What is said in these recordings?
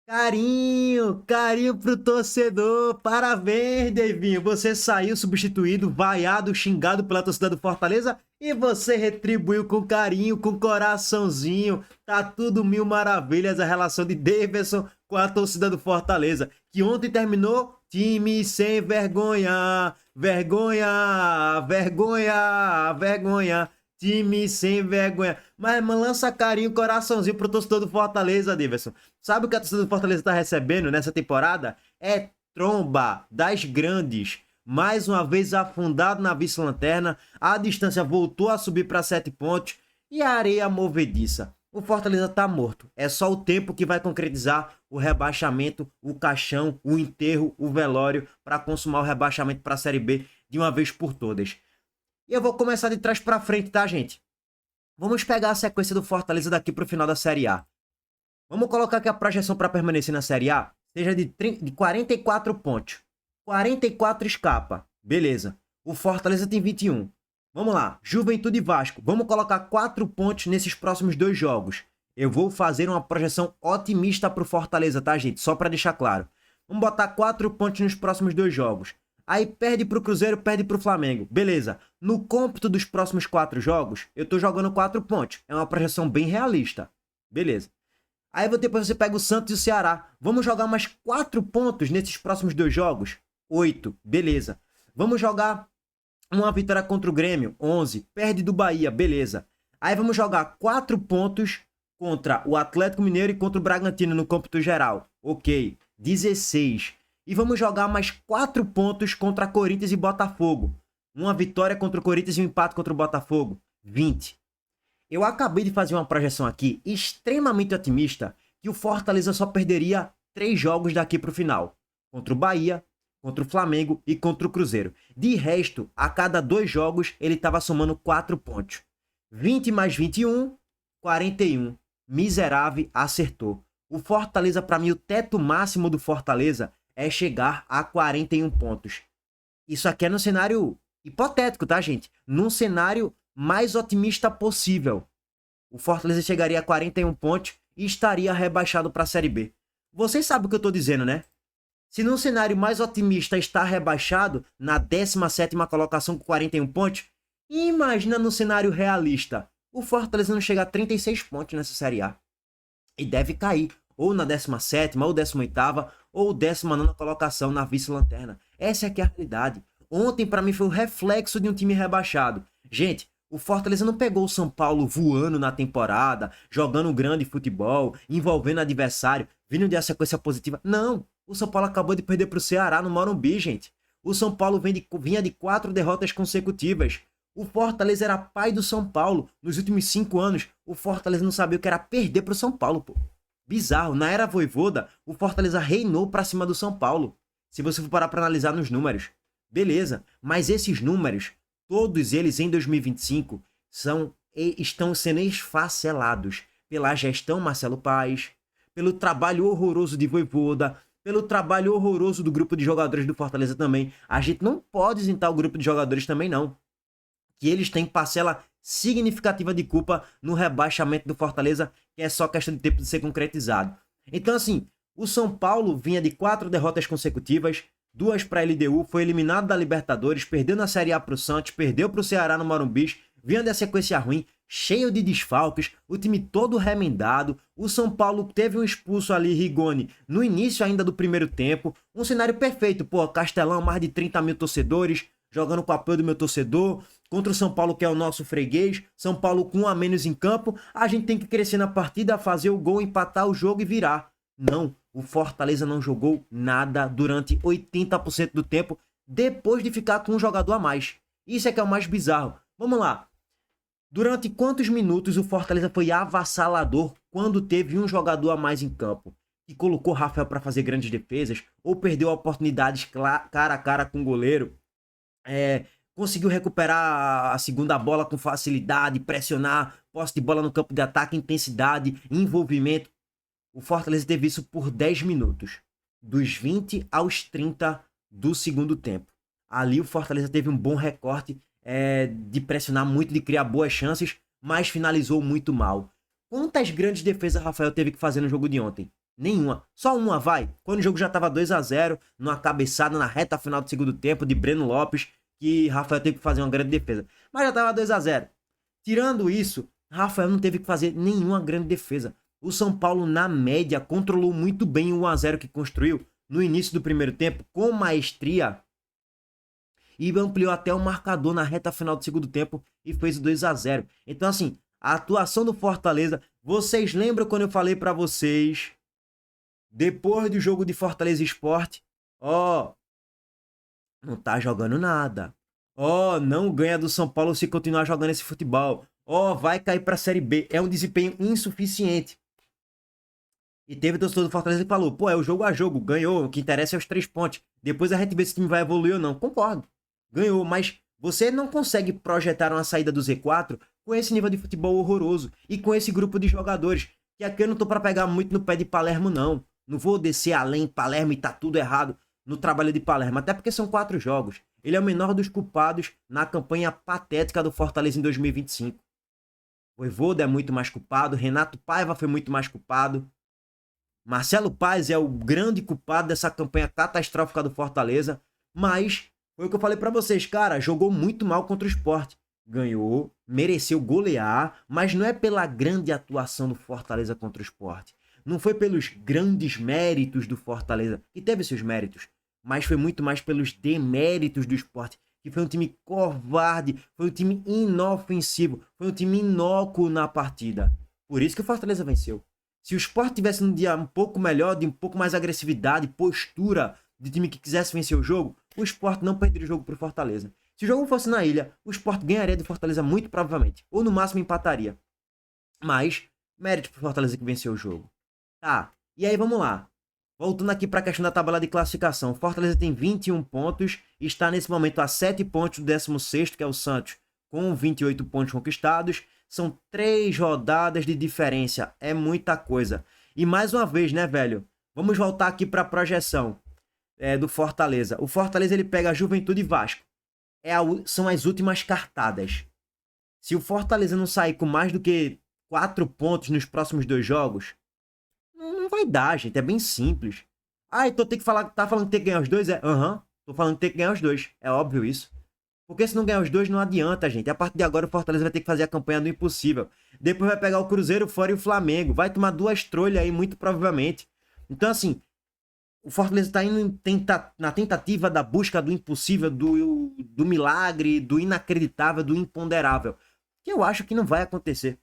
Carinho, carinho pro torcedor. Parabéns, Devinho. Você saiu substituído, vaiado, xingado pela torcida do Fortaleza e você retribuiu com carinho, com coraçãozinho. Tá tudo mil maravilhas a relação de Davidson com a torcida do Fortaleza, que ontem terminou time sem vergonha, vergonha, vergonha, vergonha. Time sem vergonha. Mas, mano, lança carinho, coraçãozinho pro torcedor do Fortaleza, Davidson. Sabe o que a torcida do Fortaleza tá recebendo nessa temporada? É tromba das grandes. Mais uma vez afundado na vice-lanterna. A distância voltou a subir para 7 pontos. E a areia movediça. O Fortaleza tá morto. É só o tempo que vai concretizar o rebaixamento, o caixão, o enterro, o velório para consumar o rebaixamento para a Série B de uma vez por todas. E eu vou começar de trás para frente, tá, gente? Vamos pegar a sequência do Fortaleza daqui pro final da Série A. Vamos colocar que a projeção para permanecer na Série A seja de 44 pontos. 44 escapa. Beleza. O Fortaleza tem 21. Vamos lá. Juventude e Vasco. Vamos colocar 4 pontos nesses próximos 2 jogos. Eu vou fazer uma projeção otimista pro Fortaleza, tá, gente? Só para deixar claro. Vamos botar 4 pontos nos próximos 2 jogos. Aí perde pro Cruzeiro, perde pro Flamengo. Beleza. No cômputo dos próximos 4 jogos, eu tô jogando 4 pontos. É uma projeção bem realista. Beleza. Aí depois você pega o Santos e o Ceará. Vamos jogar mais 4 pontos nesses próximos 2 jogos? 8. Beleza. Vamos jogar uma vitória contra o Grêmio? 11. Perde do Bahia. Beleza. Aí vamos jogar 4 pontos contra o Atlético Mineiro e contra o Bragantino no cômputo geral. Ok. 16. E vamos jogar mais 4 pontos contra Corinthians e Botafogo. Uma vitória contra o Corinthians e um empate contra o Botafogo. 20. Eu acabei de fazer uma projeção aqui extremamente otimista que o Fortaleza só perderia 3 jogos daqui para o final. Contra o Bahia, contra o Flamengo e contra o Cruzeiro. De resto, a cada 2 jogos ele estava somando 4 pontos. 20 mais 21, 41. Miserável, acertou. O Fortaleza, para mim, o teto máximo do Fortaleza é chegar a 41 pontos. Isso aqui é no cenário hipotético, tá, gente? Num cenário mais otimista possível. O Fortaleza chegaria a 41 pontos e estaria rebaixado para a Série B. Vocês sabem o que eu tô dizendo, né? Se num cenário mais otimista está rebaixado na 17ª colocação com 41 pontos, imagina no cenário realista. O Fortaleza não chega a 36 pontos nessa Série A. E deve cair ou na 17ª, ou 18ª, ou 19ª colocação na vice-lanterna. Essa aqui é a realidade. Ontem, para mim, foi o reflexo de um time rebaixado. Gente, o Fortaleza não pegou o São Paulo voando na temporada, jogando um grande futebol, envolvendo adversário, vindo de uma sequência positiva. Não, o São Paulo acabou de perder para o Ceará no Morumbi, gente. O São Paulo vinha de 4 derrotas consecutivas. O Fortaleza era pai do São Paulo. Nos últimos 5 anos, o Fortaleza não sabia o que era perder para o São Paulo, pô. Bizarro. Na era Vojvoda, o Fortaleza reinou pra cima do São Paulo. Se você for parar pra analisar nos números. Beleza. Mas esses números, todos eles em 2025, estão sendo esfacelados pela gestão Marcelo Paes, pelo trabalho horroroso de Vojvoda, pelo trabalho horroroso do grupo de jogadores do Fortaleza também. A gente não pode isentar o grupo de jogadores também, não. Que eles têm parcela significativa de culpa no rebaixamento do Fortaleza, que é só questão de tempo de ser concretizado. Então, assim, o São Paulo vinha de 4 derrotas consecutivas, 2 para a LDU, foi eliminado da Libertadores, perdeu na Série A para o Santos, perdeu para o Ceará no Morumbi, vinha da sequência ruim, cheio de desfalques, o time todo remendado, o São Paulo teve um expulso ali, Rigoni, no início ainda do primeiro tempo, um cenário perfeito, pô, Castelão, mais de 30 mil torcedores, jogando com o apoio do meu torcedor, contra o São Paulo, que é o nosso freguês, São Paulo com 1 a menos em campo, a gente tem que crescer na partida, fazer o gol, empatar o jogo e virar. Não, o Fortaleza não jogou nada durante 80% do tempo, depois de ficar com um jogador a mais. Isso é que é o mais bizarro. Vamos lá. Durante quantos minutos o Fortaleza foi avassalador quando teve um jogador a mais em campo? Que colocou Rafael para fazer grandes defesas, ou perdeu oportunidades cara a cara com o goleiro, conseguiu recuperar a segunda bola com facilidade, pressionar, posse de bola no campo de ataque, intensidade, envolvimento. O Fortaleza teve isso por 10 minutos, dos 20 aos 30 do segundo tempo. Ali o Fortaleza teve um bom recorte de pressionar muito, de criar boas chances, mas finalizou muito mal. Quantas grandes defesas Rafael teve que fazer no jogo de ontem? Nenhuma. Só uma, vai. Quando o jogo já tava 2-0, numa cabeçada na reta final do segundo tempo de Breno Lopes, que Rafael teve que fazer uma grande defesa. Mas já tava 2-0. Tirando isso, Rafael não teve que fazer nenhuma grande defesa. O São Paulo, na média, controlou muito bem o 1-0 que construiu no início do primeiro tempo, com maestria, e ampliou até o marcador na reta final do segundo tempo e fez o 2-0. Então, assim, a atuação do Fortaleza, vocês lembram quando eu falei pra vocês, depois do jogo de Fortaleza Sport, não tá jogando nada. Não ganha do São Paulo se continuar jogando esse futebol. Vai cair pra Série B. É um desempenho insuficiente. E teve torcedor do Fortaleza que falou, é o jogo a jogo, ganhou, o que interessa é os 3 pontos. Depois a gente vê se o time vai evoluir ou não. Concordo, ganhou, mas você não consegue projetar uma saída do Z4 com esse nível de futebol horroroso e com esse grupo de jogadores. Que aqui eu não tô pra pegar muito no pé de Palermo, não. Não vou descer além Palermo e tá tudo errado no trabalho de Palermo, até porque são 4 jogos. Ele é o menor dos culpados na campanha patética do Fortaleza em 2025. O Vojvoda é muito mais culpado, Renato Paiva foi muito mais culpado. Marcelo Paes é o grande culpado dessa campanha catastrófica do Fortaleza, mas foi o que eu falei pra vocês, cara, jogou muito mal contra o Sport. Ganhou, mereceu golear, mas não é pela grande atuação do Fortaleza contra o Sport. Não foi pelos grandes méritos do Fortaleza, que teve seus méritos, mas foi muito mais pelos deméritos do Sport, que foi um time covarde, foi um time inofensivo, foi um time inócuo na partida. Por isso que o Fortaleza venceu. Se o Sport tivesse um dia um pouco melhor, de um pouco mais agressividade, postura de time que quisesse vencer o jogo, o Sport não perderia o jogo pro Fortaleza. Se o jogo fosse na Ilha, o Sport ganharia do Fortaleza muito provavelmente, ou no máximo empataria. Mas, mérito pro Fortaleza que venceu o jogo. Tá, e aí vamos lá. Voltando aqui para a questão da tabela de classificação. O Fortaleza tem 21 pontos, está nesse momento a 7 pontos do 16º, que é o Santos, com 28 pontos conquistados. São 3 rodadas de diferença, é muita coisa. E mais uma vez, né, velho? Vamos voltar aqui para a projeção do Fortaleza. O Fortaleza ele pega a Juventude e Vasco. São as últimas cartadas. Se o Fortaleza não sair com mais do que 4 pontos nos próximos 2 jogos, não vai dar, gente. É bem simples. Então tá falando que tem que ganhar os 2? Tô falando que tem que ganhar os 2. É óbvio isso. Porque se não ganhar os 2, não adianta, gente. A partir de agora, o Fortaleza vai ter que fazer a campanha do impossível. Depois vai pegar o Cruzeiro fora e o Flamengo. Vai tomar 2 trolhas aí, muito provavelmente. Então, assim, o Fortaleza tá indo na tentativa da busca do impossível, do milagre, do inacreditável, do imponderável. Que eu acho que não vai acontecer,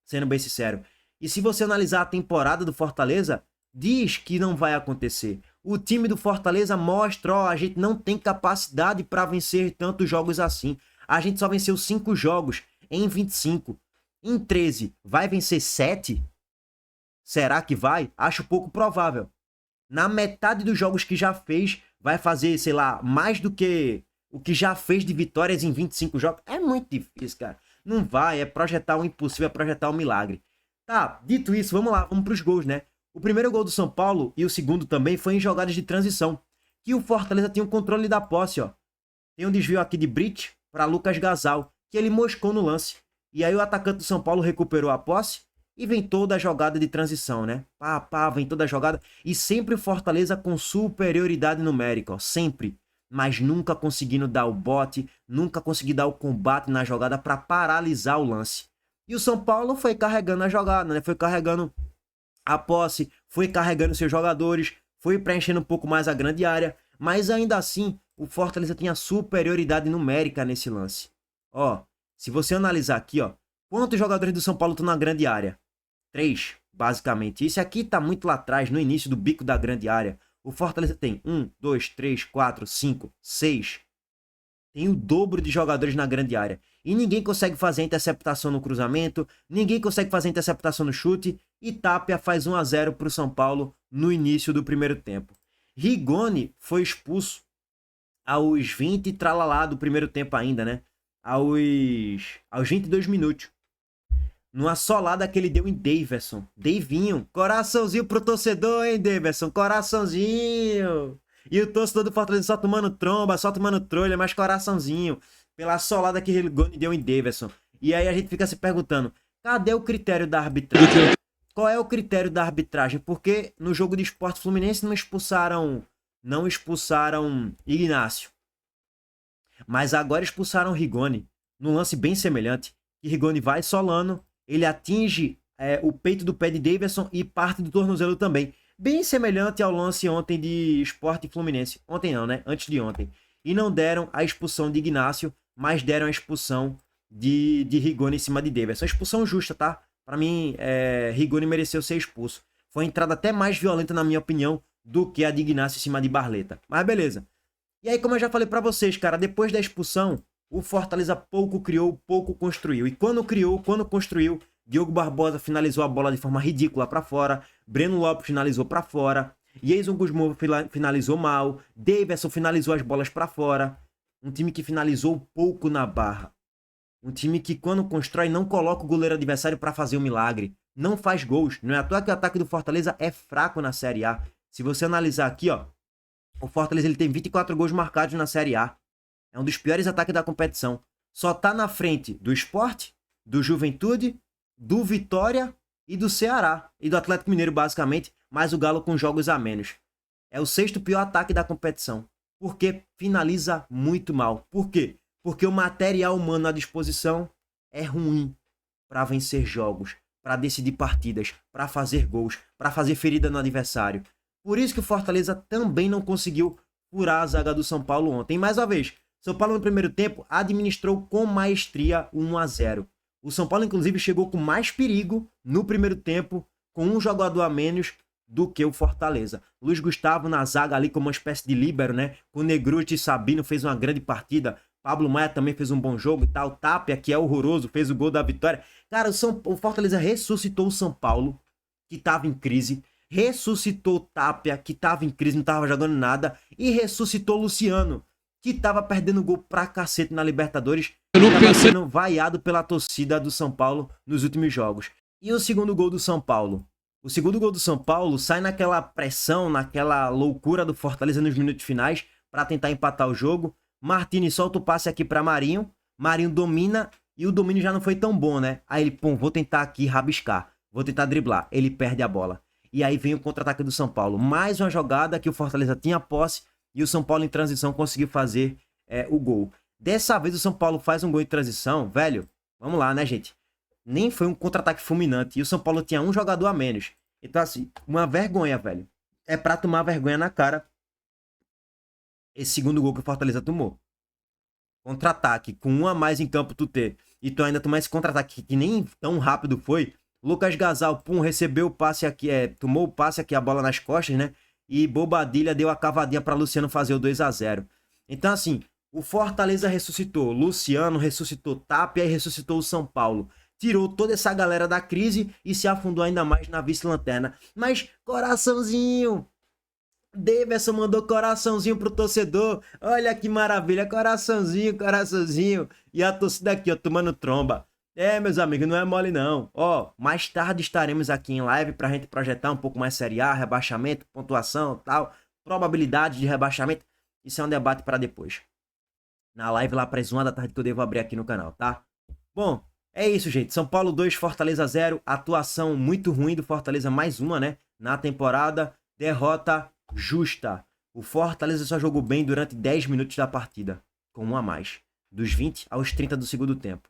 sendo bem sincero. E se você analisar a temporada do Fortaleza, diz que não vai acontecer. O time do Fortaleza mostra, a gente não tem capacidade para vencer tantos jogos assim. A gente só venceu 5 jogos em 25. Em 13, vai vencer 7? Será que vai? Acho pouco provável. Na metade dos jogos que já fez, vai fazer, sei lá, mais do que o que já fez de vitórias em 25 jogos. É muito difícil, cara. Não vai, é projetar o impossível, é projetar o milagre. Tá, dito isso, vamos lá, vamos pros gols, né? O primeiro gol do São Paulo e o segundo também foi em jogadas de transição, que o Fortaleza tem o controle da posse, ó. Tem um desvio aqui de Brits para Lucas Gasal, que ele moscou no lance. E aí o atacante do São Paulo recuperou a posse e vem toda a jogada de transição, né? Vem toda a jogada. E sempre o Fortaleza com superioridade numérica, ó, sempre. Mas nunca conseguindo dar o bote, nunca conseguindo dar o combate na jogada para paralisar o lance. E o São Paulo foi carregando a jogada, né? Foi carregando a posse, foi carregando seus jogadores, foi preenchendo um pouco mais a grande área, mas ainda assim, o Fortaleza tinha superioridade numérica nesse lance. Ó, se você analisar aqui, ó, quantos jogadores do São Paulo estão na grande área? 3, basicamente. Esse aqui tá muito lá atrás, no início do bico da grande área. O Fortaleza tem 1, 2, 3, 4, 5, 6. Tem o dobro de jogadores na grande área. E ninguém consegue fazer interceptação no cruzamento, ninguém consegue fazer interceptação no chute, e Tapia faz 1-0 para o São Paulo no início do primeiro tempo. Rigoni foi expulso aos 20 tralalá do primeiro tempo ainda, né? Aos 22 minutos. Numa solada que ele deu em Daverson. Davinho, coraçãozinho pro torcedor, hein, Daverson? Coraçãozinho! E o torcedor do Fortaleza só tomando tromba, só tomando trolha, mas coraçãozinho. Pela solada que Rigoni deu em Daverson. E aí a gente fica se perguntando, cadê o critério da arbitragem? qual é o critério da arbitragem? Porque no jogo de Sport Fluminense não expulsaram Ignacio. Mas agora expulsaram Rigoni, num lance bem semelhante. Que Rigoni vai solando, ele atinge o peito do pé de Daverson e parte do tornozelo também. Bem semelhante ao lance ontem de Sport e Fluminense. Ontem não, né? Antes de ontem. E não deram a expulsão de Ignacio, mas deram a expulsão de Rigoni em cima de Daverson. Expulsão justa, tá? Pra mim, Rigoni mereceu ser expulso. Foi uma entrada até mais violenta, na minha opinião, do que a de Ignacio em cima de Barleta. Mas beleza. E aí, como eu já falei pra vocês, cara, depois da expulsão, o Fortaleza pouco criou, pouco construiu. E quando criou, quando construiu, Diogo Barbosa finalizou a bola de forma ridícula pra fora, Breno Lopes finalizou pra fora, Jason Guzmão finalizou mal, Daverson finalizou as bolas pra fora. Um time que finalizou pouco na barra. Um time que, quando constrói, não coloca o goleiro adversário pra fazer um milagre. Não faz gols. Não é à toa que o ataque do Fortaleza é fraco na Série A. Se você analisar aqui, ó, o Fortaleza ele tem 24 gols marcados na Série A. É um dos piores ataques da competição. Só tá na frente do Sport, do Juventude, do Vitória e do Ceará. E do Atlético Mineiro, basicamente, mais o Galo com jogos a menos. É o 6º pior ataque da competição. Porque finaliza muito mal. Por quê? Porque o material humano à disposição é ruim para vencer jogos, para decidir partidas, para fazer gols, para fazer ferida no adversário. Por isso que o Fortaleza também não conseguiu furar a zaga do São Paulo ontem. Mais uma vez, São Paulo no primeiro tempo administrou com maestria 1-0. O São Paulo, inclusive, chegou com mais perigo no primeiro tempo, com um jogador a menos do que o Fortaleza. Luiz Gustavo na zaga ali como uma espécie de líbero, né? Com Negruti e Sabino fez uma grande partida. Pablo Maia também fez um bom jogo e tal. Tapia, que é horroroso, fez o gol da vitória. Cara, o Fortaleza ressuscitou o São Paulo, que estava em crise. Ressuscitou Tapia, que estava em crise, não estava jogando nada. E ressuscitou Luciano, que estava perdendo gol pra cacete na Libertadores. E estava sendo vaiado pela torcida do São Paulo nos últimos jogos. E o segundo gol do São Paulo? O segundo gol do São Paulo sai naquela pressão, naquela loucura do Fortaleza nos minutos finais para tentar empatar o jogo. Martini solta o passe aqui para Marinho. Marinho domina e o domínio já não foi tão bom, né? Aí ele, pô, vou tentar aqui rabiscar. Vou tentar driblar. Ele perde a bola. E aí vem o contra-ataque do São Paulo. Mais uma jogada que o Fortaleza tinha posse e o São Paulo em transição conseguiu fazer o gol. Dessa vez o São Paulo faz um gol em transição, velho. Vamos lá, né, gente? Nem foi um contra-ataque fulminante. E o São Paulo tinha um jogador a menos. Então, assim, uma vergonha, velho. É pra tomar vergonha na cara esse segundo gol que o Fortaleza tomou. Contra-ataque, com um a mais em campo tu ter. E tu ainda tomar esse contra-ataque que nem tão rápido foi. Lucas Gazal, pum, recebeu o passe aqui, tomou o passe aqui, a bola nas costas, né? E Bobadilha deu a cavadinha pra Luciano fazer o 2-0. Então, assim, o Fortaleza ressuscitou. Luciano ressuscitou Tapia e ressuscitou o São Paulo. Tirou toda essa galera da crise e se afundou ainda mais na vice-lanterna. Mas, coraçãozinho! Daverson mandou coraçãozinho pro torcedor. Olha que maravilha, coraçãozinho, coraçãozinho. E a torcida aqui, ó, tomando tromba. Meus amigos, não é mole não. Ó, mais tarde estaremos aqui em live pra gente projetar um pouco mais Série A, rebaixamento, pontuação, tal, probabilidade de rebaixamento. Isso é um debate para depois. Na live lá para as 1 da tarde que eu devo abrir aqui no canal, tá? Bom, é isso, gente. São Paulo 2, Fortaleza 0. Atuação muito ruim do Fortaleza, mais uma, né? Na temporada. Derrota justa. O Fortaleza só jogou bem durante 10 minutos da partida, com um a mais. Dos 20 aos 30 do segundo tempo.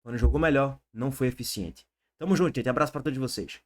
Quando jogou melhor, não foi eficiente. Tamo junto, gente. Abraço para todos vocês.